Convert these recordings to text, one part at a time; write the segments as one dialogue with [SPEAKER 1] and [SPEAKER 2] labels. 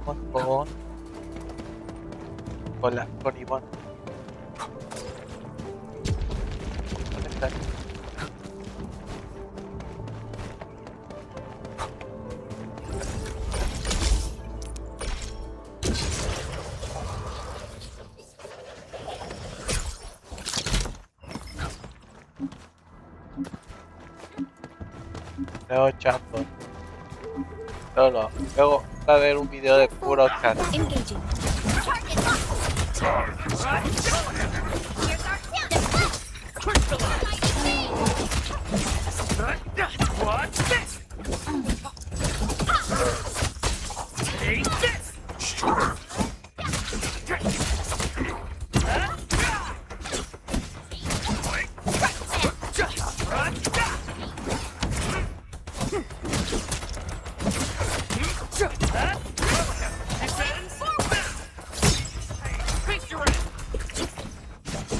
[SPEAKER 1] Vamos con Ivonne. ¿Dónde está? Luego chato. Luego va a haber un video de puro chat.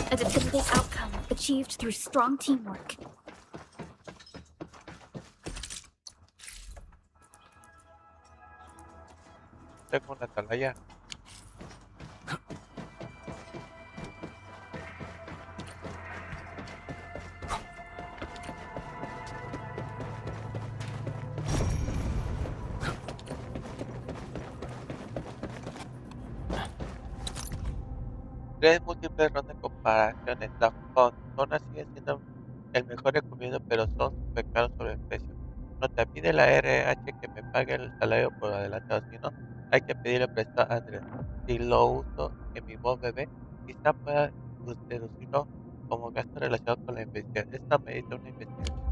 [SPEAKER 2] A definitive outcome achieved through strong teamwork.
[SPEAKER 1] Tengo una atalaya. Tres múltiples rondas de comparaciones. La zona sigue siendo el mejor recomiendo, pero son pecados sobre el precio. No te pide la RH que me pague el salario por adelantado, si no, hay que pedirle prestado a Andrés. Si lo uso en mi voz bebé, quizá pueda deducirlo como gasto relacionado con la investigación. Esta medida una investigación.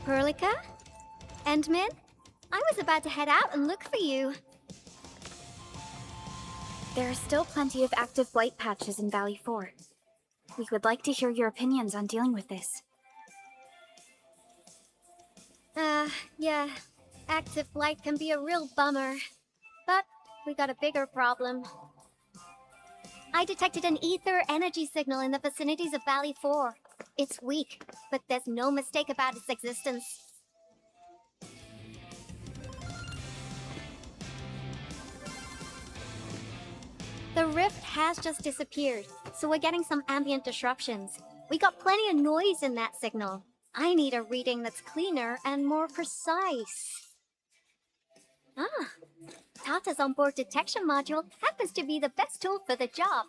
[SPEAKER 3] Perlica? Endman? I was about to head out and look for you.
[SPEAKER 2] There are still plenty of active blight patches in Valley 4. We would like to hear your opinions on dealing with this.
[SPEAKER 3] Yeah. Active blight can be a real bummer. But we got a bigger problem. I detected an ether energy signal in the vicinities of Valley 4. It's weak, but there's no mistake about its existence. The rift has just disappeared, so we're getting some ambient disruptions. We got plenty of noise in that signal. I need a reading that's cleaner and more precise. Tata's onboard detection module happens to be the best tool for the job.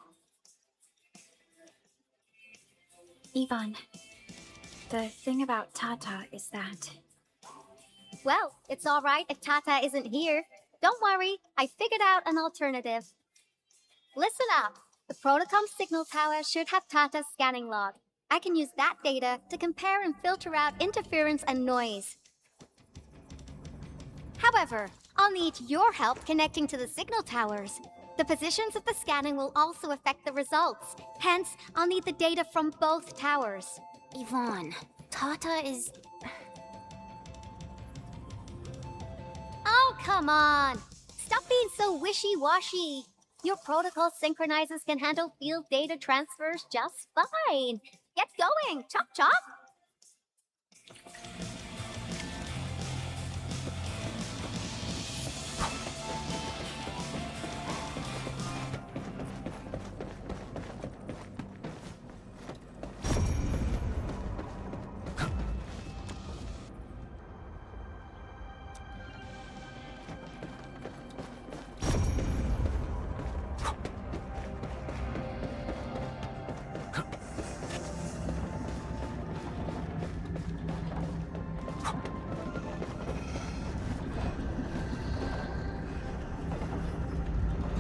[SPEAKER 2] Yvonne, the thing about Tata is that...
[SPEAKER 3] Well, it's all right if Tata isn't here. Don't worry, I figured out an alternative. Listen up. The Protocom signal tower should have Tata's scanning log. I can use that data to compare and filter out interference and noise. However, I'll need your help connecting to the signal towers. The positions of the scanning will also affect the results. Hence, I'll need the data from both towers.
[SPEAKER 2] Yvonne, Tata is...
[SPEAKER 3] Oh, come on! Stop being so wishy-washy. Your protocol synchronizers can handle field data transfers just fine. Get going, chop chop!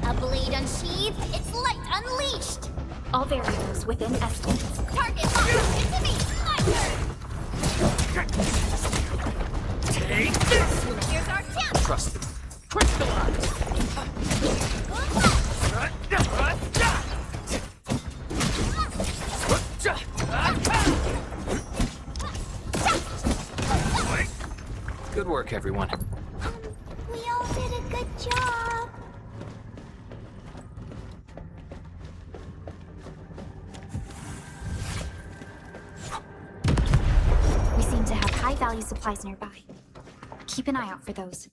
[SPEAKER 3] A blade unsheathed, its light unleashed!
[SPEAKER 2] All variables within estimates.
[SPEAKER 3] Target locked! Into me! My turn!
[SPEAKER 4] Take this!
[SPEAKER 3] Here's our chance!
[SPEAKER 4] Trust it. Crystallize! work, everyone.
[SPEAKER 5] We all did a good job.
[SPEAKER 2] We seem to have high-value supplies nearby. Keep an eye out for those.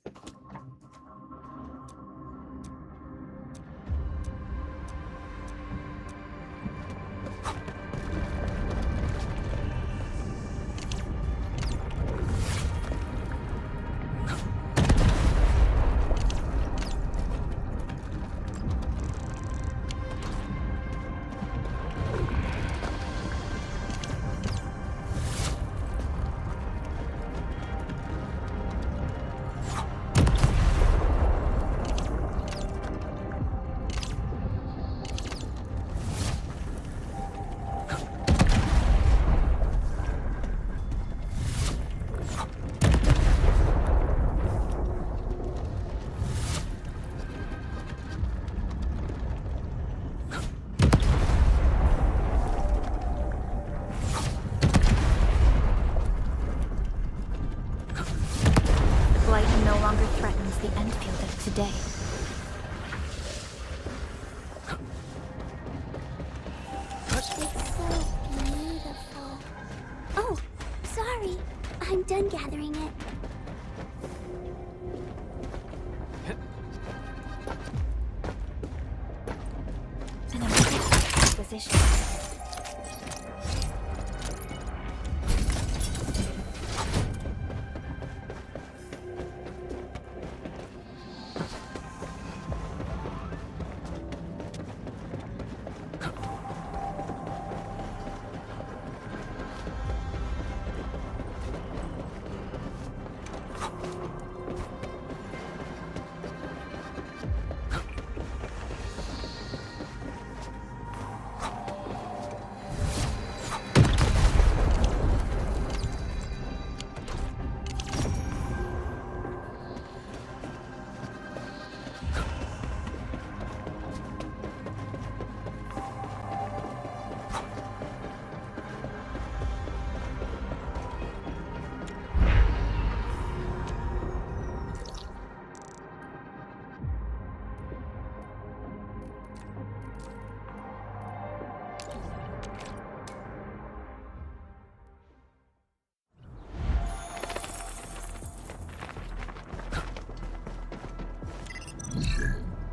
[SPEAKER 2] Blight no longer threatens the EndField of today.
[SPEAKER 5] It's so beautiful. Oh, sorry. I'm done gathering it.
[SPEAKER 2] An amazing acquisition.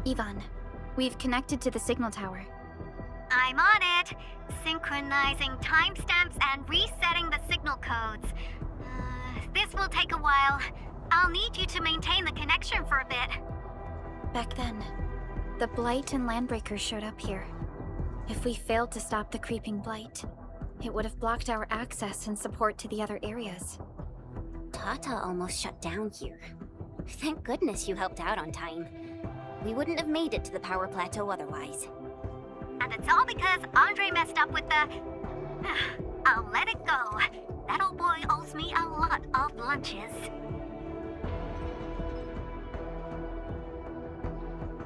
[SPEAKER 2] Ivan, we've connected to the signal tower.
[SPEAKER 3] I'm on it. Synchronizing timestamps and resetting the signal codes. This will take a while. I'll need you to maintain the connection for a bit.
[SPEAKER 2] Back then, the Blight and Landbreakers showed up here. If we failed to stop the creeping Blight, it would have blocked our access and support to the other areas.
[SPEAKER 5] Tata almost shut down here. Thank goodness you helped out on time. We wouldn't have made it to the power plateau otherwise.
[SPEAKER 3] And it's all because Andre messed up with the... I'll let it go. That old boy owes me a lot of lunches.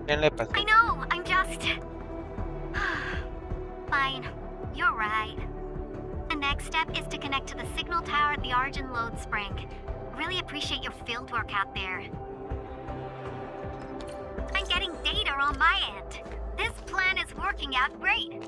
[SPEAKER 1] ¿Qué le pasó?
[SPEAKER 3] I know, I'm just... Fine, you're right. The next step is to connect to the signal tower at the Argent Load Spring. Really appreciate your field work out there. I'm getting data on my end. This plan is working out great.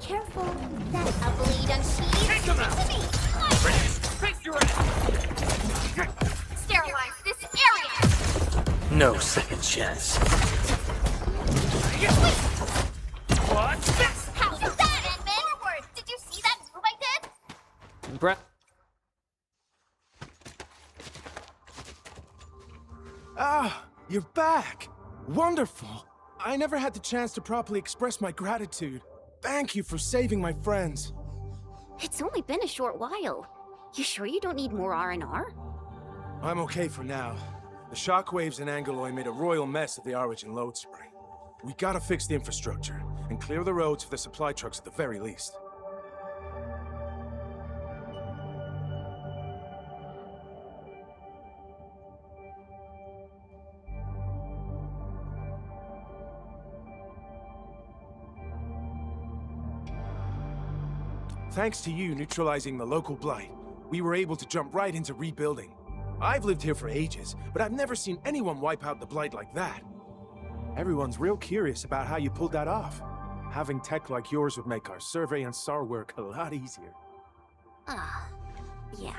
[SPEAKER 5] Careful. That's a bleed unsheathed.
[SPEAKER 4] Take him out! Take your ass!
[SPEAKER 5] Sterilize this area!
[SPEAKER 4] No second chance. What's this?
[SPEAKER 5] How's that, Edmund? Forward!
[SPEAKER 4] breath.
[SPEAKER 6] Ah, you're back! Wonderful! I never had the chance to properly express my gratitude. Thank you for saving my friends.
[SPEAKER 5] It's only been a short while. You sure you don't need more R&R?
[SPEAKER 6] I'm okay for now. The shockwaves in Angeloy made a royal mess of the origin load spring. We gotta fix the infrastructure, and clear the roads for the supply trucks at the very least. Thanks to you neutralizing the local blight, we were able to jump right into rebuilding. I've lived here for ages, but I've never seen anyone wipe out the blight like that. Everyone's real curious about how you pulled that off. Having tech like yours would make our survey and SAR work a lot easier.
[SPEAKER 5] Yeah.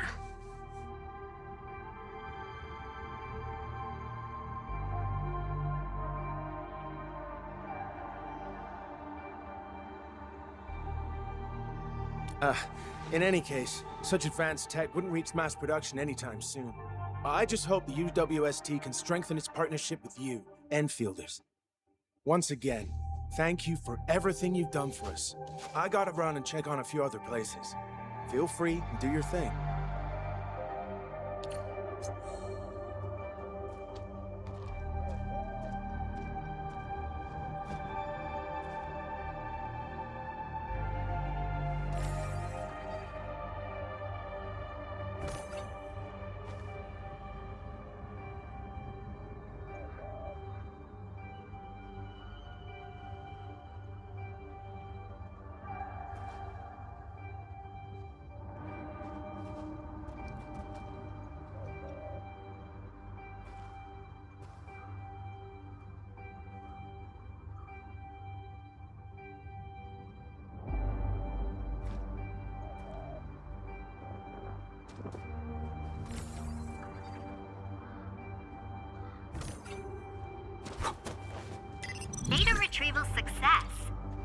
[SPEAKER 6] In any case, such advanced tech wouldn't reach mass production anytime soon. I just hope the UWST can strengthen its partnership with you, EndFielders. Once again, thank you for everything you've done for us. I gotta run and check on a few other places. Feel free and do your thing.
[SPEAKER 2] Data retrieval success.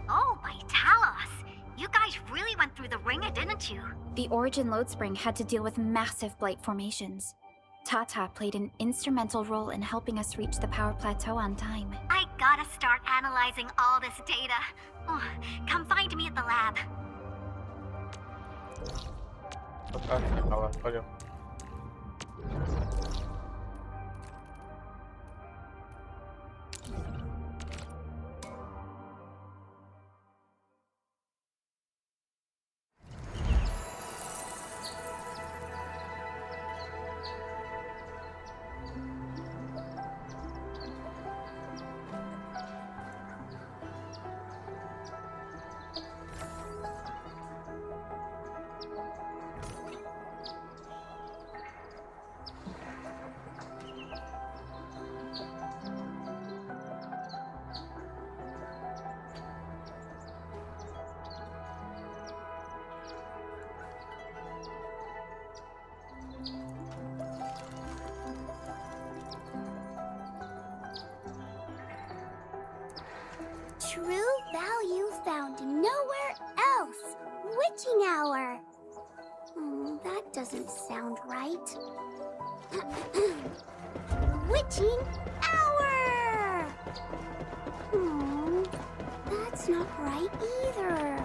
[SPEAKER 2] Oh, by Talos! You guys really went through the ringer, didn't you? The Origin load spring had to deal with massive blight formations. Tata played an instrumental role in helping us reach the power plateau on time. I gotta start analyzing all this data. Oh, come find me at the lab.
[SPEAKER 1] Toca el laboratorio.
[SPEAKER 3] True value found nowhere else. Witching hour. That doesn't sound right. Witching hour! That's not right either.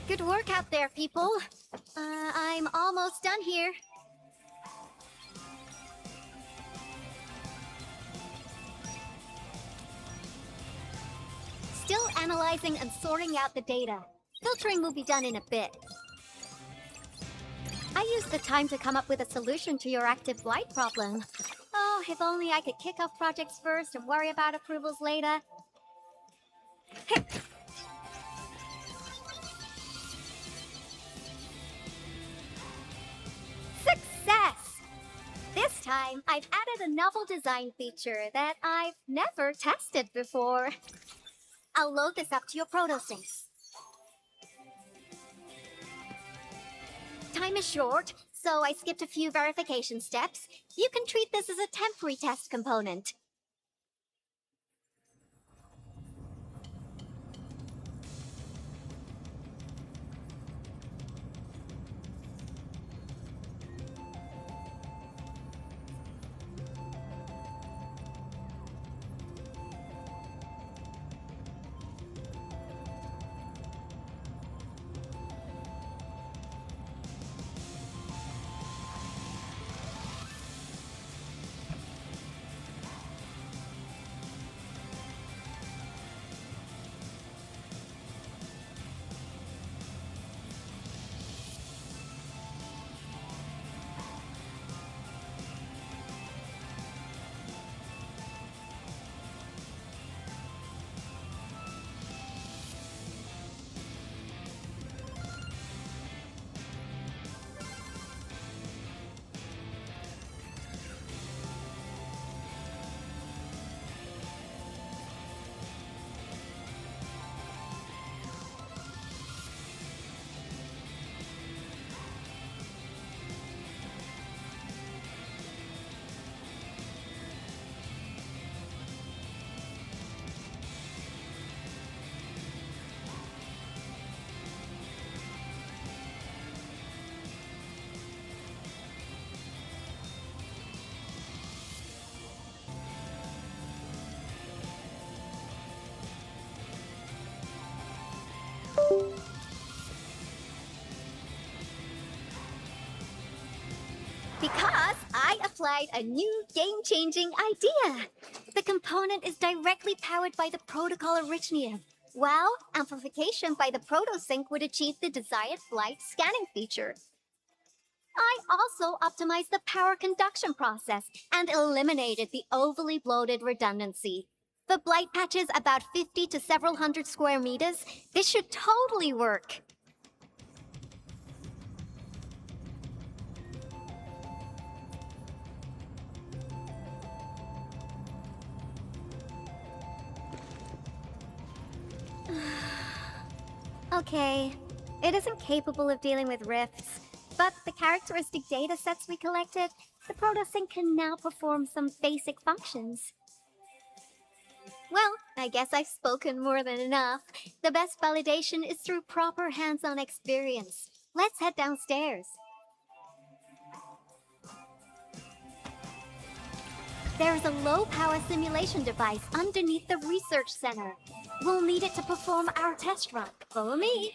[SPEAKER 3] Good work out there, people. I'm almost done here. Still analyzing and sorting out the data. Filtering will be done in a bit. I used the time to come up with a solution to your active blight problem. Oh, if only I could kick off projects first and worry about approvals later. Success! This time, I've added a novel design feature that I've never tested before. I'll load this up to your protosync. Time is short, so I skipped a few verification steps. You can treat this as a temporary test component. Because I applied a new game-changing idea. The component is directly powered by the protocol originator, while amplification by the protosync would achieve the desired blight scanning feature. I also optimized the power conduction process and eliminated the overly bloated redundancy. For blight patches about 50 to several hundred square meters, this should totally work. Okay, it isn't capable of dealing with rifts, but the characteristic data sets we collected, the protosync can now perform some basic functions. Well, I guess I've spoken more than enough. The best validation is through proper hands-on experience. Let's head downstairs. There's a low-power simulation device underneath the research center. We'll need it to perform our test run. Follow me.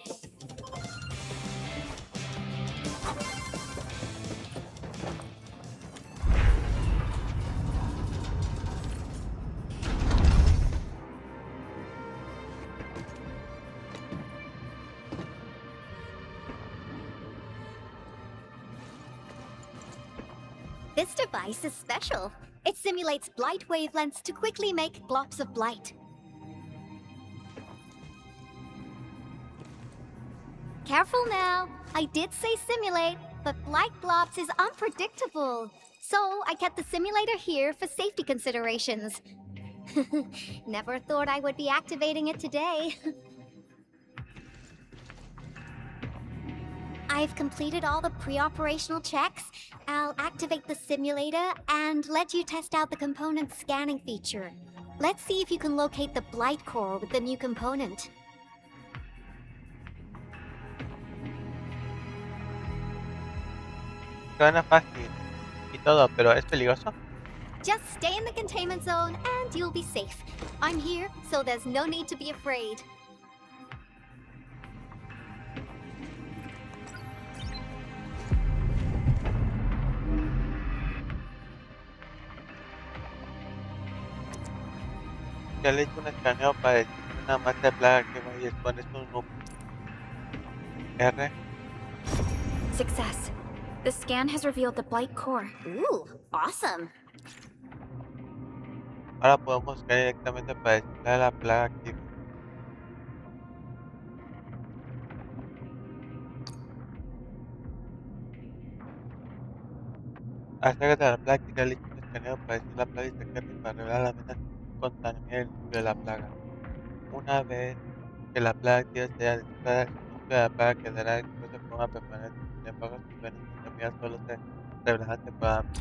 [SPEAKER 3] This device is special. It simulates blight wavelengths to quickly make blobs of blight. Careful now. I did say simulate, but blight blobs is unpredictable. So I kept the simulator here for safety considerations. Never thought I would be activating it today. I've completed all the pre-operational checks. I'll activate the simulator and let you test out the component scanning feature. Let's see if you can locate the blight core with the new component.
[SPEAKER 1] Suena fácil y todo, pero ¿es peligroso?
[SPEAKER 3] Just stay in the containment zone and you'll be safe. I'm here, so there's no need to be afraid.
[SPEAKER 1] Ya le he hecho un escaneo para decir una masa de plaga que va y expones un núcleo. R.
[SPEAKER 2] Success. The scan has revealed the blight core.
[SPEAKER 5] Ooh, awesome.
[SPEAKER 1] Ahora podemos caer directamente para descifrar la plaga activa. Acerca de la práctica, el un escaneo para decir la plaga y sacarla para revelar la vena contaminada el núcleo de la plaga. Una vez que la plaga activa sea descifrada, el núcleo de la plaga quedará expuesto de forma permanente. Sin embargo, sus venas contaminadas solo se revelarán temporalmente.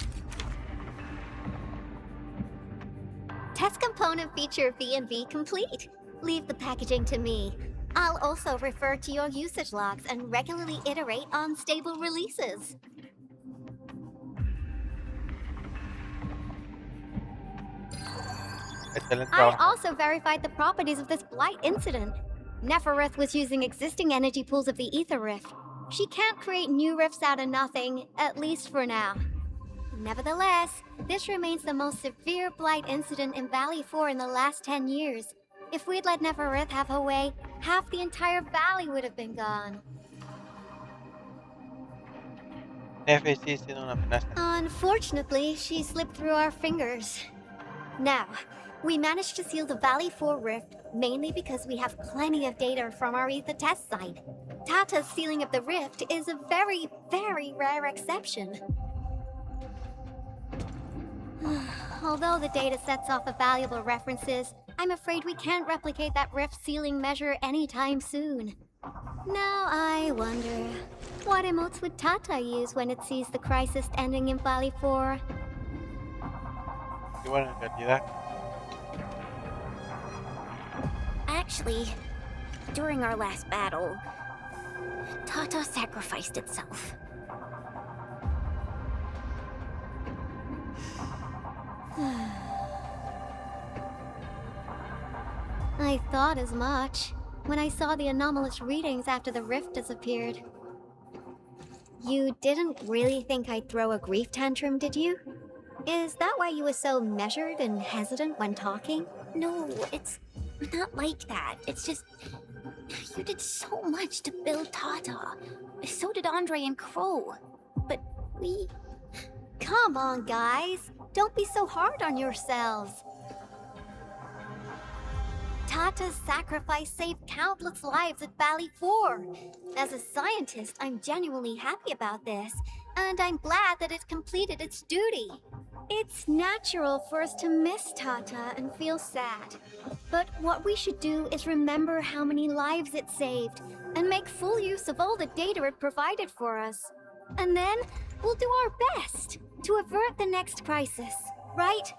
[SPEAKER 3] Test component feature V&V complete. Leave the packaging to me. I'll also refer to your usage logs and regularly iterate on stable releases.
[SPEAKER 1] Excelente
[SPEAKER 3] I
[SPEAKER 1] trabajo.
[SPEAKER 3] also verified the properties of this blight incident. Neferith was using existing energy pools of the Ether Rift. She can't create new rifts out of nothing, at least for now. Nevertheless, this remains the most severe blight incident in Valley 4 in the last 10 years. If we'd let Neferith have her way, half the entire valley would have been gone.
[SPEAKER 1] Nefe sigue siendo una amenaza.
[SPEAKER 3] Unfortunately, she slipped through our fingers. Now, we managed to seal the Valley 4 rift mainly because we have plenty of data from our Ether test site. Tata's sealing of the rift is a very, very rare exception. Although the data sets offer valuable references, I'm afraid we can't replicate that rift sealing measure anytime soon. Now I wonder, what emotes would Tata use when it sees the crisis ending in Valley 4?
[SPEAKER 1] Y bueno, en realidad,
[SPEAKER 5] Actually, during our last battle, Tata sacrificed itself.
[SPEAKER 3] I thought as much when I saw the anomalous readings after the rift disappeared. You didn't really think I'd throw a grief tantrum, did you? Is that why you were so measured and hesitant when talking?
[SPEAKER 5] No, it's not like that. It's just... You did so much to build Tata. So did Andre and Crow. But we...
[SPEAKER 3] Come on, guys. Don't be so hard on yourselves. Tata's sacrifice saved countless lives at Valley 4. As a scientist, I'm genuinely happy about this, and I'm glad that it completed its duty. It's natural for us to miss Tata and feel sad. But what we should do is remember how many lives it saved, and make full use of all the data it provided for us. And then, we'll do our best to avert the next crisis, right?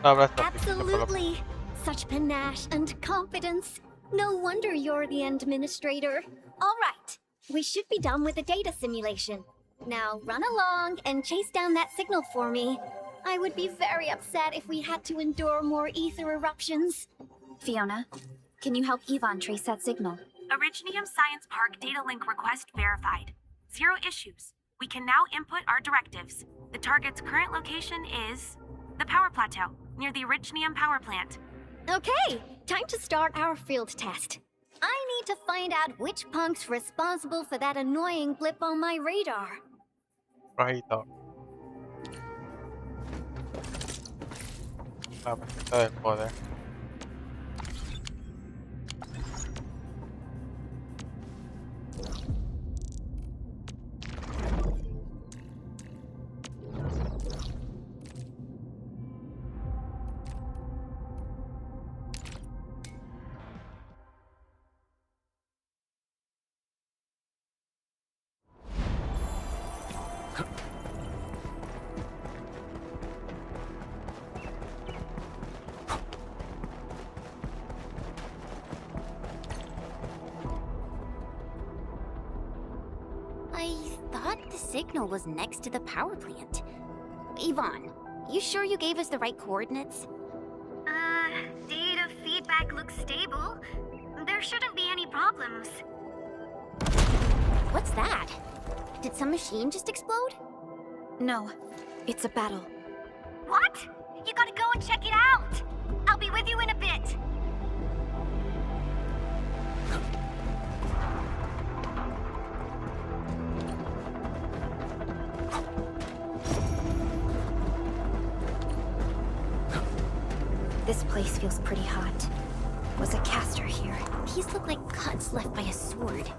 [SPEAKER 1] un abrazo. Por lo-
[SPEAKER 3] Absolutely. Such panache and confidence. No wonder you're the administrator. All right. We should be done with the data simulation. Now run along and chase down that signal for me. I would be very upset if we had to endure more ether eruptions.
[SPEAKER 2] Fiona, can you help Yvonne trace that signal?
[SPEAKER 7] Originium Science Park data link request verified. 0 issues. We can now input our directives. The target's current location is the power plateau, near the Originium power plant.
[SPEAKER 3] Okay, time to start our field test. I need to find out which punk's responsible for that annoying blip on my radar.
[SPEAKER 1] Rojito. La meseta del poder.
[SPEAKER 5] I thought the signal was next to the power plant. Yvonne, you sure you gave us the right coordinates?
[SPEAKER 2] Data feedback looks stable. There shouldn't be any problems.
[SPEAKER 5] What's that? Did some machine just explode?
[SPEAKER 2] No, it's a battle.
[SPEAKER 3] What? You gotta go and check it out. I'll be with you in a bit.
[SPEAKER 2] This place feels pretty hot. Was a caster here?
[SPEAKER 5] These look like cuts left by a sword.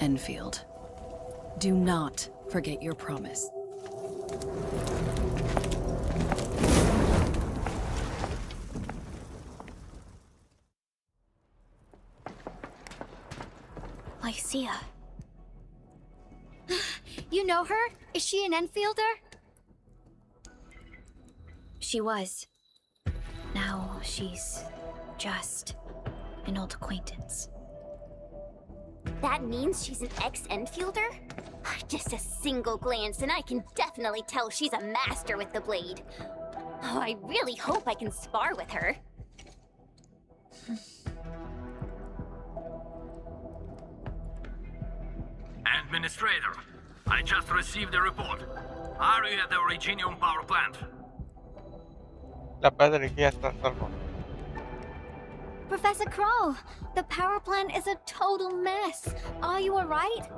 [SPEAKER 8] EndField. Do not forget your promise.
[SPEAKER 2] Lycia.
[SPEAKER 3] You know her? Is she an EndFielder?
[SPEAKER 2] She was. Now she's just an old acquaintance.
[SPEAKER 5] That means she's an ex-EndFielder? Just a single glance and I can definitely tell she's a master with the blade. Oh, I really hope I can spar with her.
[SPEAKER 4] Administrator, I just received a report. Are you at the Originium power plant?
[SPEAKER 1] La planta de energía está salvo.
[SPEAKER 3] Professor Crow, the power plant is a total mess. Are you alright?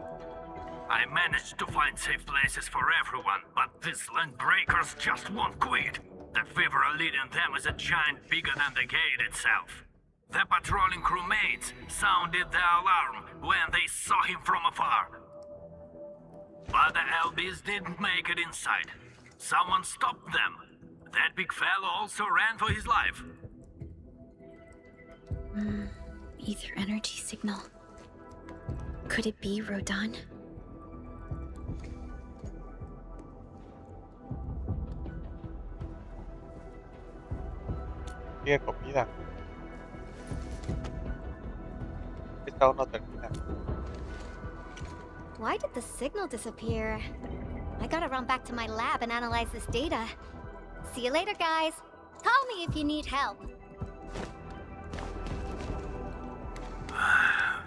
[SPEAKER 4] I managed to find safe places for everyone, but these land breakers just won't quit. The fever leading them is a giant bigger than the gate itself. The patrolling crewmates sounded the alarm when they saw him from afar. But the LBs didn't make it inside. Someone stopped them. That big fellow also ran for his life.
[SPEAKER 2] Ether energy signal. Could it be Rodan?
[SPEAKER 1] Sigue comida. Esta aún no termina.
[SPEAKER 3] Why did the signal disappear? I gotta run back to my lab and analyze this data. See you later, guys. Call me if you need help.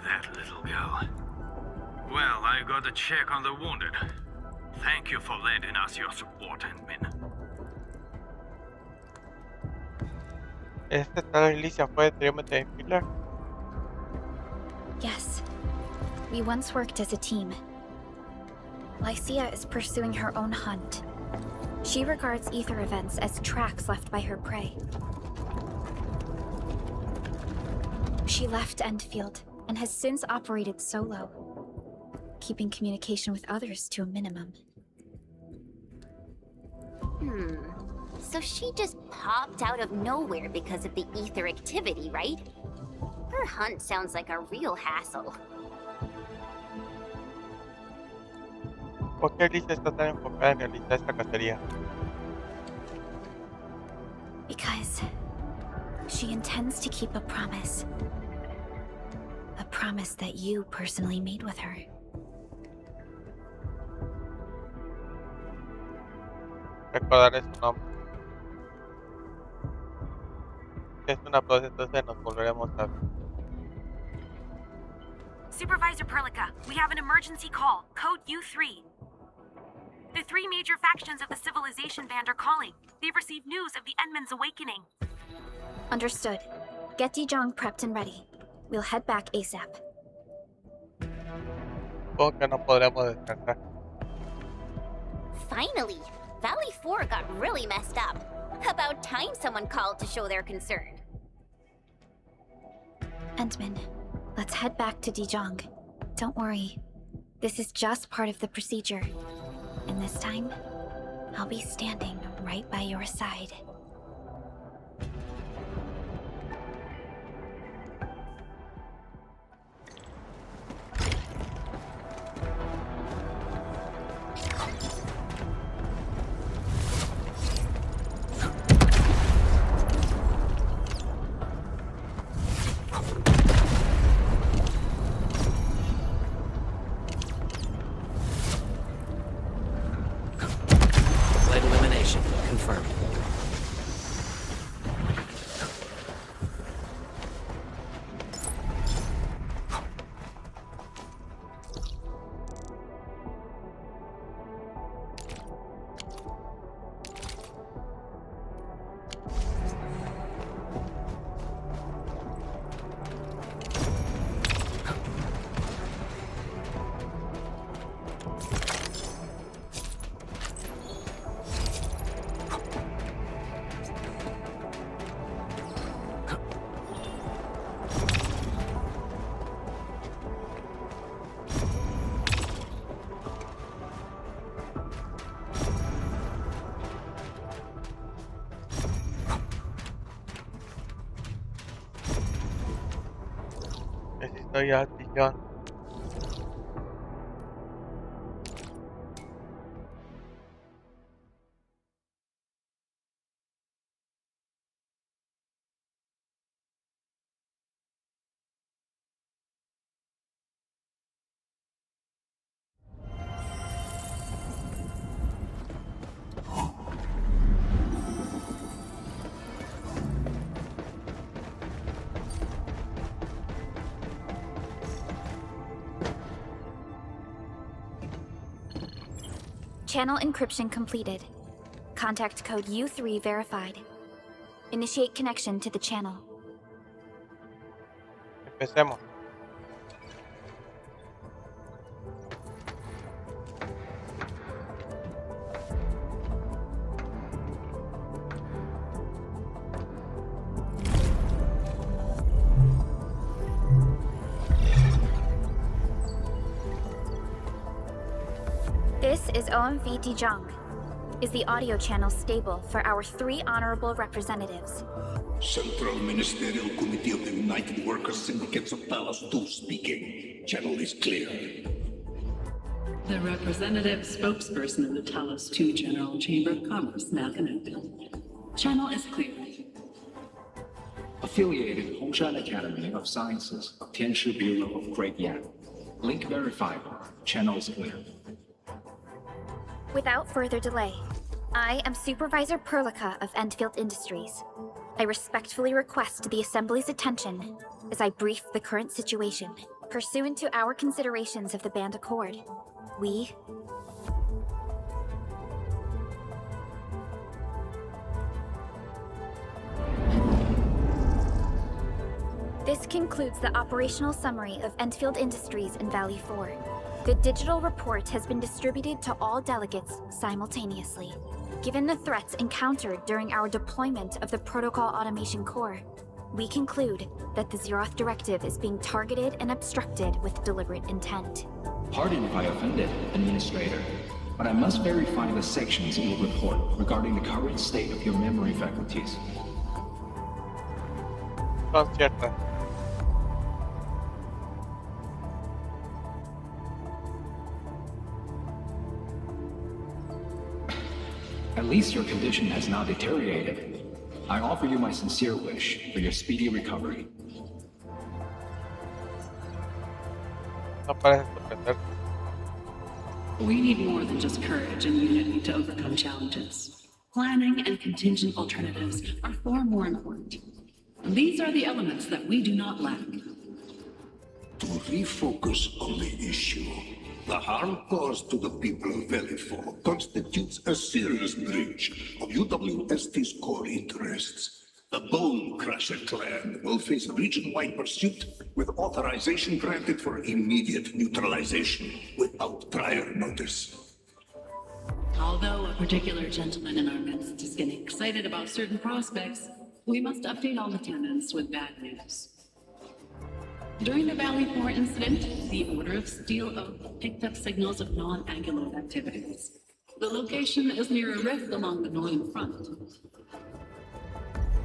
[SPEAKER 4] That little girl. Well, I got to check on the wounded. Thank you for lending us your support, Admin.
[SPEAKER 1] ¿Esta tal Alicia fue anteriormente en Killer?
[SPEAKER 2] Yes. We once worked as a team. Lycia is pursuing her own hunt. She regards ether events as tracks left by her prey. She left EndField and has since operated solo, keeping communication with others to a minimum.
[SPEAKER 5] So she just popped out of nowhere because of the ether activity, right? Her hunt sounds like a real hassle.
[SPEAKER 1] ¿Por qué Alicia está tan enfocada en realizar esta cacería?
[SPEAKER 2] Because she intends to keep a promise. A promise that you personally made with her.
[SPEAKER 1] Recordaré su nombre. Si es una prosa, entonces nos volveremos a ver.
[SPEAKER 7] Supervisor Perlica, we have an emergency call, code U3. The three major factions of the Civilization Band are calling. They've received news of the Endman's awakening.
[SPEAKER 2] Understood. Get Dijong prepped and ready. We'll head back ASAP.
[SPEAKER 1] Supongo que no podremos descansar.
[SPEAKER 5] Finally! Valley 4 got really messed up. About time someone called to show their concern.
[SPEAKER 2] Endman, let's head back to Dijong. Don't worry. This is just part of the procedure. And this time, I'll be standing right by your side.
[SPEAKER 9] Light elimination confirmed.
[SPEAKER 1] Necesito ya al sillón.
[SPEAKER 2] Channel encryption completed. Contact code U3 verified. Initiate connection to the channel.
[SPEAKER 1] Empecemos.
[SPEAKER 2] This is OMV Dijong. Is the audio channel stable for our 3 honorable representatives?
[SPEAKER 9] Central Ministerial Committee of the United Workers Syndicates of Talos 2 speaking. Channel is clear.
[SPEAKER 8] The representative spokesperson of the Talos 2 General Chamber of Commerce now connected. Channel is clear.
[SPEAKER 10] Affiliated Hongshan Academy of Sciences, Tianshu Bureau of Great Yan. Link verified. Channel is clear.
[SPEAKER 2] Without further delay, I am Supervisor Perlica of EndField Industries. I respectfully request the Assembly's attention as I brief the current situation. Pursuant to our considerations of the Band Accord, we... This concludes the operational summary of EndField Industries in Valley 4. The digital report has been distributed to all delegates simultaneously. Given the threats encountered during our deployment of the Protocol Automation Core, we conclude that the Zeroth Directive is being targeted and obstructed with deliberate intent.
[SPEAKER 10] Pardon if I offended, Administrator, but I must verify the sections in the report regarding the current state of your memory faculties.
[SPEAKER 1] Son ciertas.
[SPEAKER 10] At least your condition has not deteriorated. I offer you my sincere wish for your speedy recovery.
[SPEAKER 1] No pares de sorprender.
[SPEAKER 8] We need more than just courage and unity to overcome challenges. Planning and contingent alternatives are far more important. These are the elements that we do not lack.
[SPEAKER 9] To refocus on the issue, the harm caused to the people of Valley 4 constitutes a serious breach of UWST's core interests. The Bone Crusher clan will face region-wide pursuit with authorization granted for immediate neutralization without prior notice.
[SPEAKER 8] Although a particular gentleman in our midst is getting excited about certain prospects, we must update all attendants with bad news. During the Valley 4 incident, the Order of Steel Oak picked up signals of non-Angular activities. The location is near a rift along the northern front.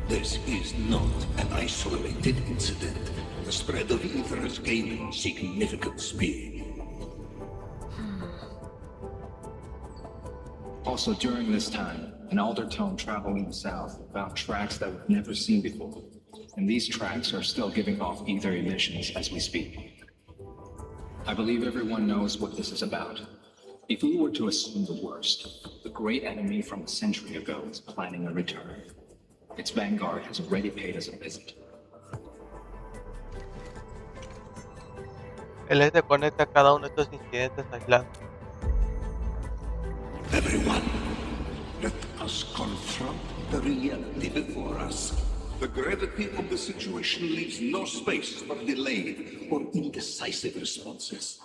[SPEAKER 9] This is not an isolated incident. The spread of ether has gained significant speed.
[SPEAKER 10] Also during this time, an Aldertone traveling south found tracks that we've never seen before. And these tracks are still giving off ether emissions as we speak. I believe everyone knows what this is about. If we were to assume the worst, the great enemy from a century ago is planning a return. Its vanguard has already paid us a visit.
[SPEAKER 1] El END conecta cada uno de estos incidentes aislados.
[SPEAKER 9] Everyone, let us confront the reality before us. The gravity of the situation leaves no space for delayed or indecisive responses.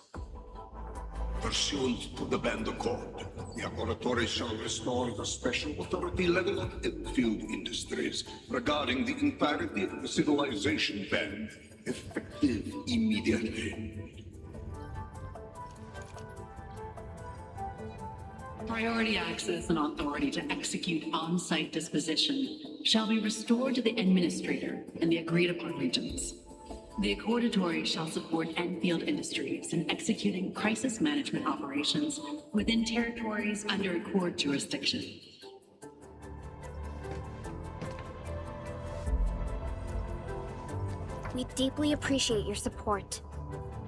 [SPEAKER 9] Pursuant to the Band Accord, the Laboratory shall restore the special authority level of EndField Industries regarding the entirety of the civilization band, effective immediately.
[SPEAKER 8] Priority access and authority to execute on-site disposition shall be restored to the Administrator in the agreed-upon regions. The Accordatory shall support EndField Industries in executing crisis management operations within territories under Accord jurisdiction.
[SPEAKER 2] We deeply appreciate your support.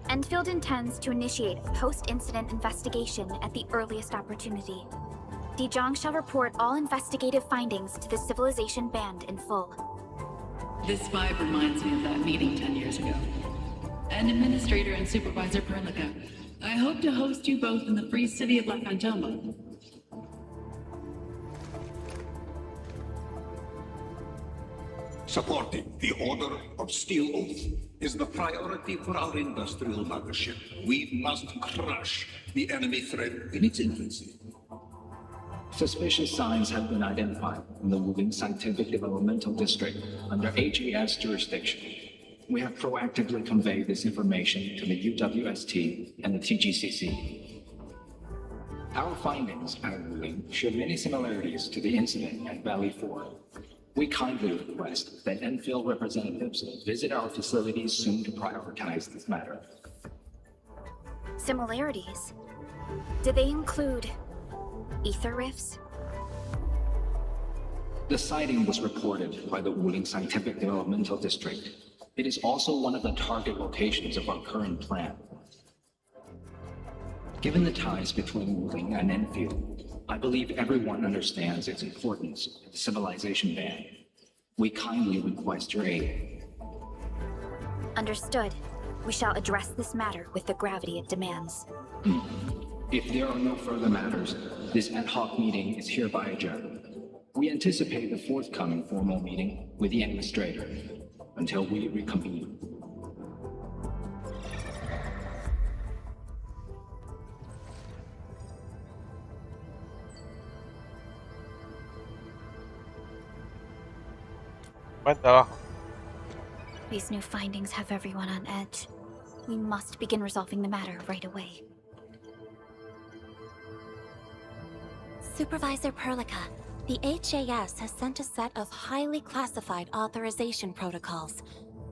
[SPEAKER 2] EndField intends to initiate a post-incident investigation at the earliest opportunity. Dijong shall report all investigative findings to the Civilization Band in full.
[SPEAKER 8] This vibe reminds me of that meeting 10 years ago. And Administrator and Supervisor Perlica, I hope to host you both in the free city of La Fantoma.
[SPEAKER 9] Supporting the Order of Steel Oath is the priority for our industrial mothership. We must crush the enemy threat in its infancy.
[SPEAKER 10] Suspicious signs have been identified in the Wuling Scientific Developmental District under HAS jurisdiction. We have proactively conveyed this information to the UWST and the TGCC. Our findings at Wuling show many similarities to the incident at Valley 4. We kindly request that EndField representatives visit our facilities soon to prioritize this matter.
[SPEAKER 2] Similarities? Do they include ether rifts?
[SPEAKER 10] The sighting was reported by the Wuling Scientific Developmental District. It is also one of the target locations of our current plan. Given the ties between Wuling and EndField, I believe everyone understands its importance to the Civilization Band. We kindly request your aid.
[SPEAKER 2] Understood. We shall address this matter with the gravity it demands.
[SPEAKER 10] If there are no further matters, this ad hoc meeting is hereby adjourned. We anticipate the forthcoming formal meeting with the Administrator until we reconvene.
[SPEAKER 1] Buen trabajo.
[SPEAKER 2] These new findings have everyone on edge. We must begin resolving the matter right away.
[SPEAKER 11] Supervisor Perlica, the HAS has sent a set of highly classified authorization protocols.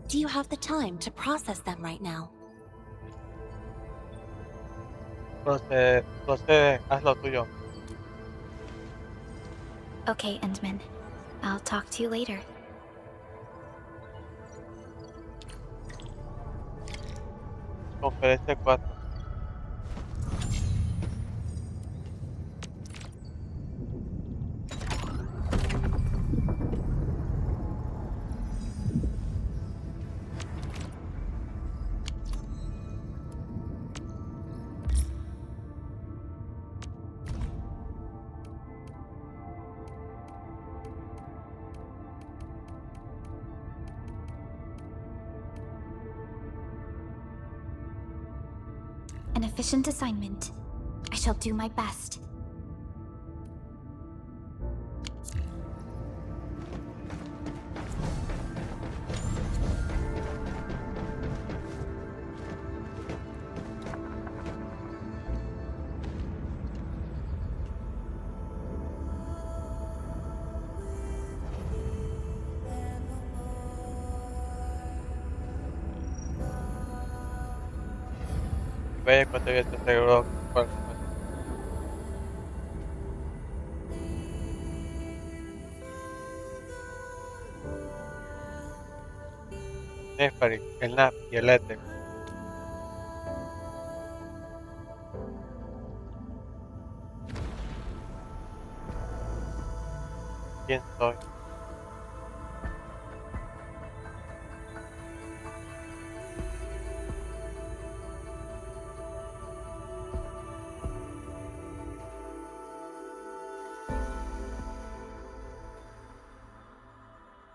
[SPEAKER 11] Do you have the time to process them right now?
[SPEAKER 1] Procede, haz lo tuyo.
[SPEAKER 2] Okay, Endman. I'll talk to you later.
[SPEAKER 1] Conferencia 4.
[SPEAKER 2] An efficient assignment. I shall do my best.
[SPEAKER 1] Vaya cuando ya esté seguro. Nefari, el NAP y el ETE. ¿Quién soy?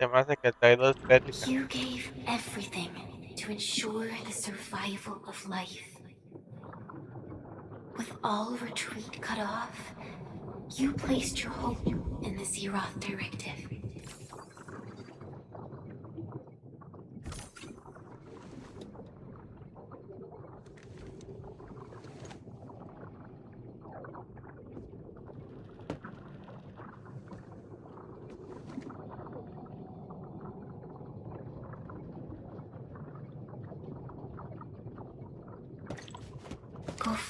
[SPEAKER 1] Además de que el traidor es Bética.
[SPEAKER 11] You gave everything to ensure the survival of life. With all retreat cut off, you placed your hope in the Zeroth Directive.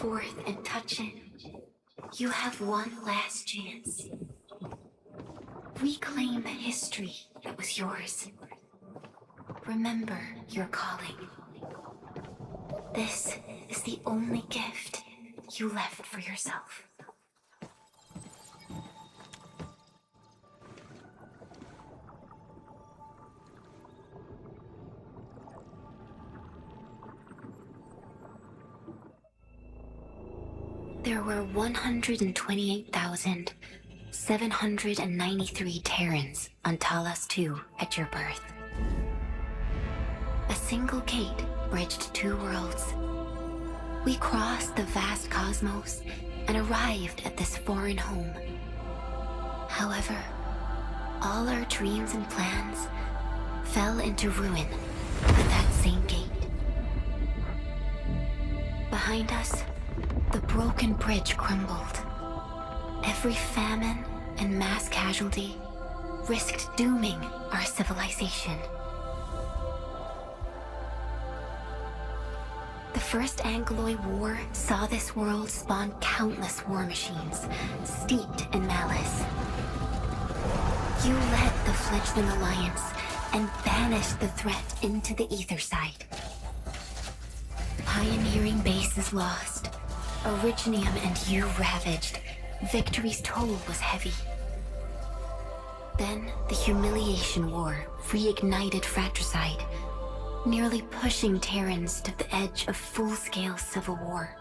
[SPEAKER 11] forth and touch it. You have one last chance. Reclaim the history that was yours. Remember your calling. This is the only gift you left for yourself. There were 128,793 Terrans on Talos 2 at your birth. A single gate bridged two worlds. We crossed the vast cosmos and arrived at this foreign home. However, all our dreams and plans fell into ruin at that same gate. Behind us, the broken bridge crumbled. Every famine and mass casualty risked dooming our civilization. The First Angloid War saw this world spawn countless war machines, steeped in malice. You led the fledgling alliance and banished the threat into the ether side. Pioneering bases lost, Originium and you ravaged. Victory's toll was heavy. Then the Humiliation War reignited fratricide, nearly pushing Terrans to the edge of full-scale civil war.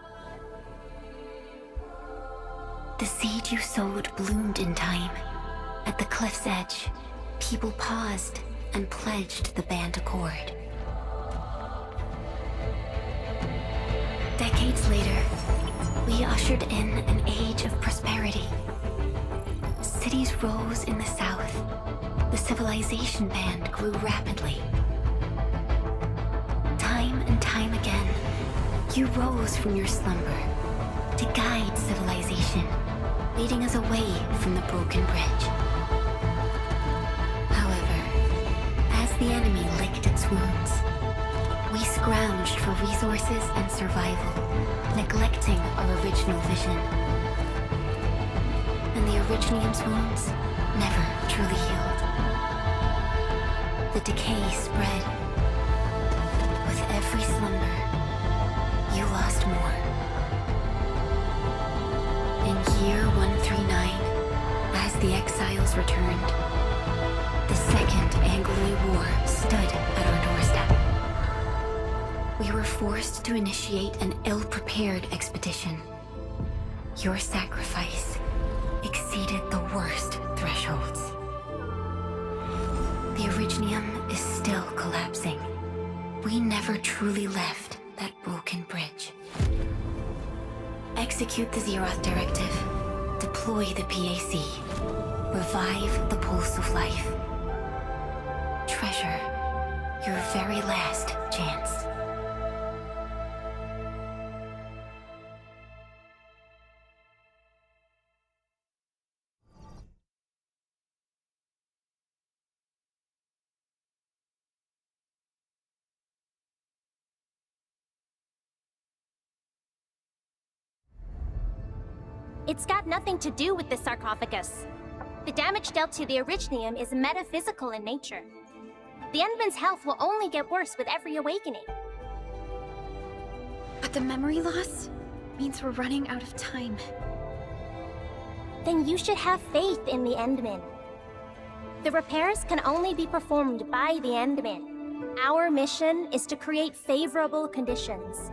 [SPEAKER 11] The seed you sowed bloomed in time. At the cliff's edge, people paused and pledged the band accord. Decades later, we ushered in an age of prosperity. Cities rose in the south. The civilization band grew rapidly. Time and time again, you rose from your slumber to guide civilization, leading us away from the broken bridge. However, as the enemy licked its wounds, we scrounged for resources and survival, neglecting our original vision. And the Originium's wounds never truly healed. The decay spread. With every slumber, you lost more. In year 139, as the exiles returned, the Second Angloid War stood at our doorstep. We were forced to initiate an ill-prepared expedition. Your sacrifice exceeded the worst thresholds. The Originium is still collapsing. We never truly left that broken bridge. Execute the Zeroth Directive. Deploy the PAC. Revive the pulse of life. Treasure your very last chance.
[SPEAKER 3] It's got nothing to do with the sarcophagus. The damage dealt to the Originium is metaphysical in nature. The Endman's health will only get worse with every awakening.
[SPEAKER 2] But the memory loss means we're running out of time.
[SPEAKER 3] Then you should have faith in the Endman. The repairs can only be performed by the Endman. Our mission is to create favorable conditions.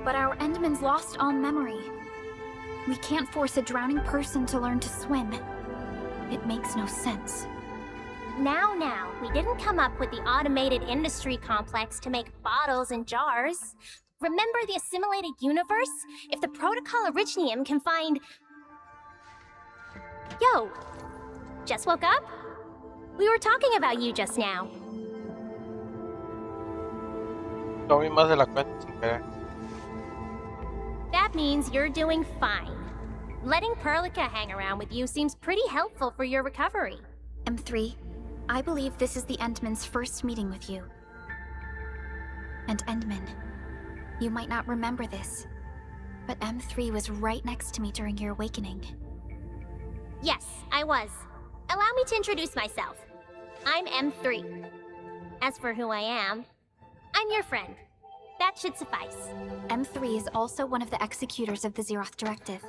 [SPEAKER 2] But our Endman's lost all memory. We can't force a drowning person to learn to swim. It makes no sense.
[SPEAKER 3] Now, we didn't come up with the automated industry complex to make bottles and jars. Remember the assimilated universe? If the protocol Originium can find... Yo! Just woke up? We were talking about you just now.
[SPEAKER 1] Comí más de la cuenta sin querer.
[SPEAKER 3] That means you're doing fine. Letting Perlica hang around with you seems pretty helpful for your recovery.
[SPEAKER 2] M3, I believe this is the Endman's first meeting with you. And Endman, you might not remember this, But M3 was right next to me during your awakening.
[SPEAKER 3] Yes, I was. Allow me to introduce myself. I'm M3. As for who I am, I'm your friend. That should suffice.
[SPEAKER 2] M3 is also one of the executors of the Zeroth Directive.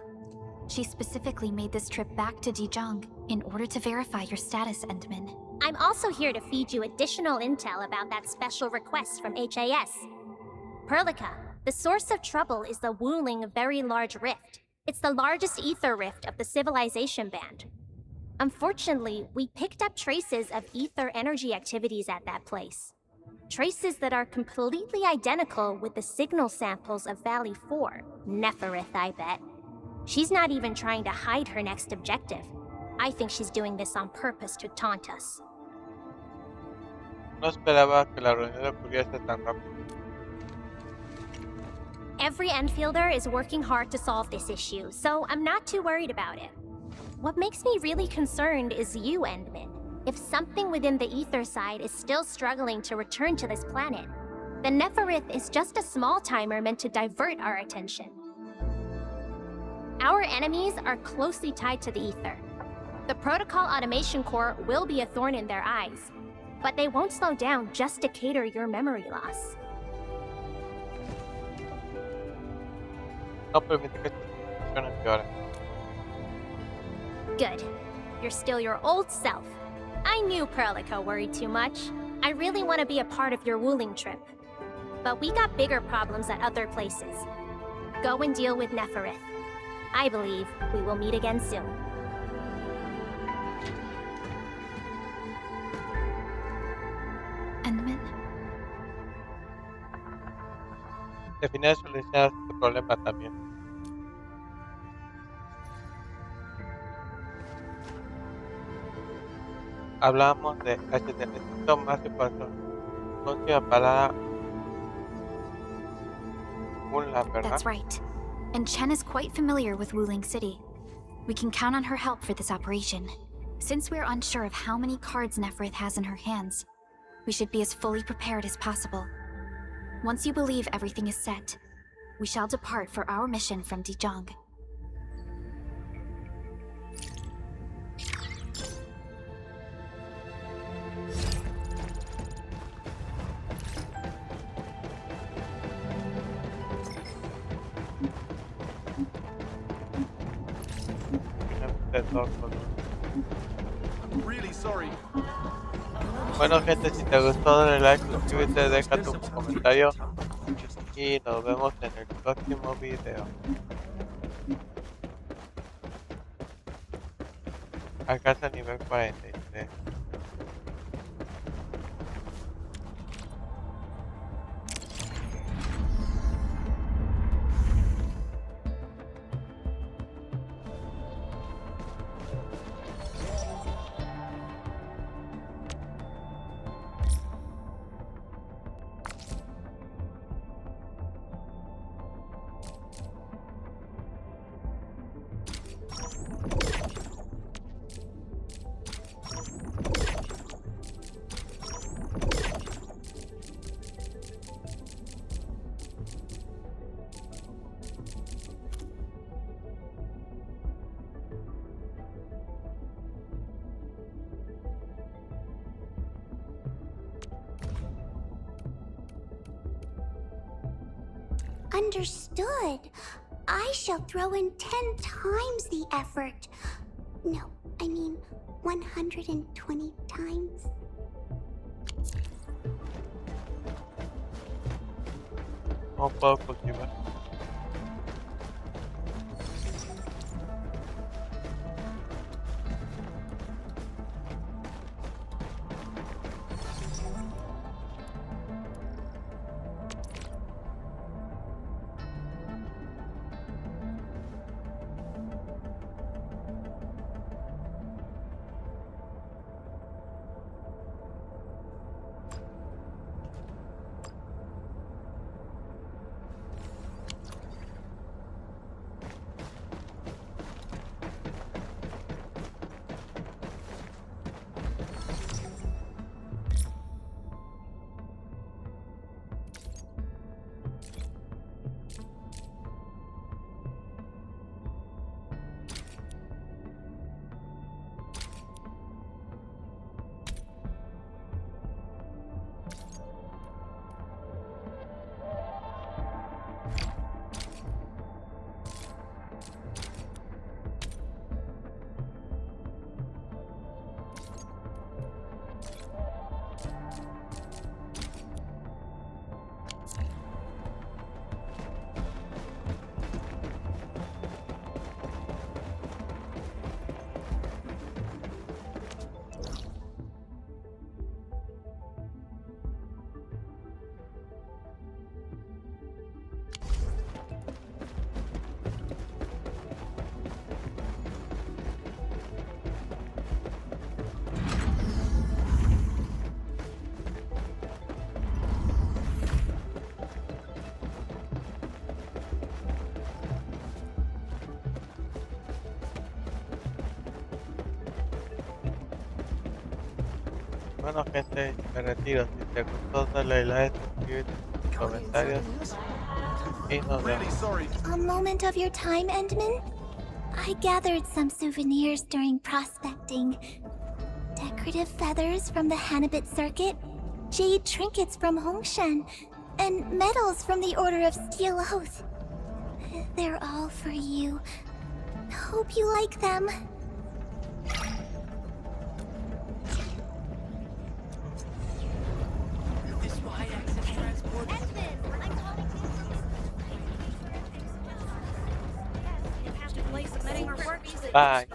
[SPEAKER 2] She specifically made this trip back to Dijon in order to verify your status, Endman.
[SPEAKER 3] I'm also here to feed you additional intel about that special request from HAS. Perlica, the source of trouble is the Wuling Very Large Rift. It's the largest ether rift of the Civilization Band. Unfortunately, we picked up traces of ether energy activities at that place. Traces that are completely identical with the signal samples of Valley 4. Neferith, I bet. She's not even trying to hide her next objective. I think she's doing this on purpose to taunt us.
[SPEAKER 1] No esperaba que la reunión ocurriese tan rápido.
[SPEAKER 3] Every EndFielder is working hard to solve this issue, so I'm not too worried about it. What makes me really concerned is you, Endman. If something within the ether side is still struggling to return to this planet, then Neferith is just a small timer meant to divert our attention. Our enemies are closely tied to the ether. The Protocol Automation Core will be a thorn in their eyes, but they won't slow down just to cater your memory loss.
[SPEAKER 1] No permite que tu situación empeore.
[SPEAKER 3] Good. You're still your old self. I knew Perlica worried too much. I really want to be a part of your Wuling trip. But we got bigger problems at other places. Go and deal with Neferith. I believe we will meet again soon.
[SPEAKER 2] Endman?
[SPEAKER 1] Definir solucionar este problema también. Hablamos de HD. Necesito más información. Próxima palabra. Unla, ¿verdad?
[SPEAKER 2] That's right. And Chen is quite familiar with Wuling City. We can count on her help for this operation. Since we're unsure of how many cards Neferith has in her hands, we should be as fully prepared as possible. Once you believe everything is set, we shall depart for our mission from Dijon.
[SPEAKER 6] I'm really sorry.
[SPEAKER 1] Bueno, gente, si te gustó dale like, suscríbete, deja tu comentario y nos vemos en el próximo video. Alcanza nivel 43.
[SPEAKER 5] Understood. I shall throw in 10 times the effort. No, I mean 120 times.
[SPEAKER 1] No puedo cultivar. Bueno, gente, me retiro. Si te gustó, dale like, suscríbete, comentarios y nos vemos.
[SPEAKER 3] A moment of your time, Endman? I gathered some souvenirs during prospecting. Decorative feathers from the Hanabit Circuit, jade trinkets from Hongshan, and medals from the Order of Steel Oath. They're all for you. Hope you like them.
[SPEAKER 1] Bye.